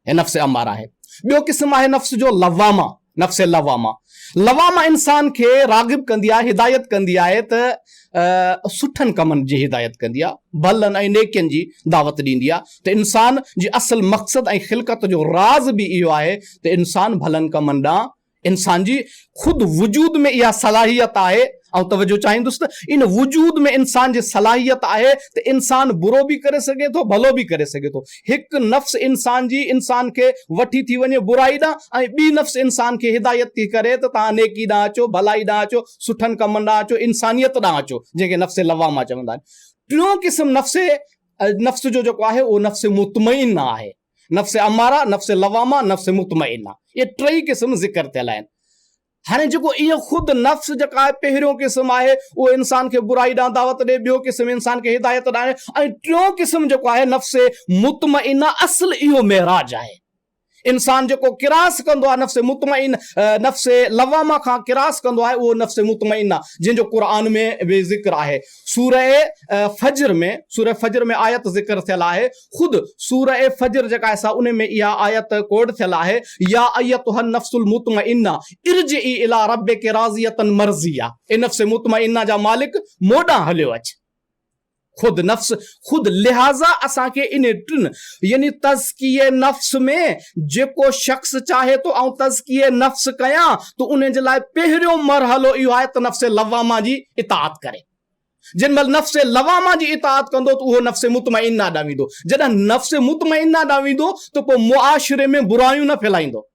हे नफ्स अमारा है। ॿियो क़िस्म आहे नफ्स जो लवामा, नफ्स लवामा। लवामा इंसान खे रागिब कंदी आहे, हिदायत कंदी आहे त सुठनि कमनि जी हिदायत कंदी आहे, भलनि ऐं नेकियुनि जी दावत ॾींदी आहे। त इंसान जी असल मक़सद ऐं ख़िलक़त जो राज़ बि इहो आहे त इंसान भलनि कमनि ॾांहुं, इंसान जी ख़ुदि वजूद में इहा सलाहियत आहे। ऐं तवजो चाहींदुसि त इन वजूद में इंसान जी सलाहियत आहे त इंसान बुरो बि करे सघे थो, भलो बि करे सघे थो। हिकु नफ़्स इंसान जी इंसान खे वठी थी वञे बुराई ॾांहुं, ऐं ॿी नफ़्स इंसान खे हिदायत थी करे त तव्हां नेकी ॾांहुं अचो, भलाई ॾांहुं अचो, सुठनि कमनि ॾांहुं अचो, इंसानियत ॾांहुं अचो, जंहिंखे नफ़्स लवामा चवंदा आहिनि। टियों क़िस्म नफ़्स जो जेको आहे उहो नफ़्स मुतमइना आहे। नफ़्स अमारा, नफ़्स लवामा, नफ़्स मुतमइना, इहे टई क़िस्म ज़िक्र थियल आहिनि। हाणे जेको इहो ख़ुदि नफ़्स जेका आहे पहिरियों क़िस्म आहे उहो इंसान खे बुराई ॾांहुं दावत ॾे, ॿियो क़िस्म इंसान खे हिदायत ॾांहुं, ऐं टियों क़िस्म जेको आहे नफ़्स मुतमइना, असुल इहो मेराज आहे। इंसान जेको किरास कंदो आहे नफ़्स मुतमइन, नफ़्स लवामा खां किरास कंदो आहे, उहो नफ़्स मुतमइना, जंहिंजो क़ुरान में बि ज़िक्र आहे। सूरह फजर में आयत ज़िक्र थियल आहे। ख़ुदि सूरह फजर जेका आहे सा उन में इहा आयत कोड थियल आहे, या अय्युहन नफ़्सुल मुतमइन्ना इरजिई इला रब्बिक राज़ियतन मर्ज़िया। ए नफ़्स मुतमइन्ना जा मालिक मोॾां हलियो अच। खुद नफ्स खुद, लिहाजा असांखे इन टिन यानी तज़किये नफ्स में जेको शख्स चाहे तो ऐं तज़किये नफ्स कयां तो उन जे लाइ पहिरियों मरहलो इहो आहे त नफ्स लवामा जी इताअत करे। जिन महिल नफ्स लवामा जी इताअत कंदो तो उहो नफ्स मुतमइन्ना ॾांहुं वेंदो। जॾहिं नफ्स मुतमइन्ना ॾांहुं वेंदो तो पोइ मुआशिरे में बुराइयूं न फैलाईंदो।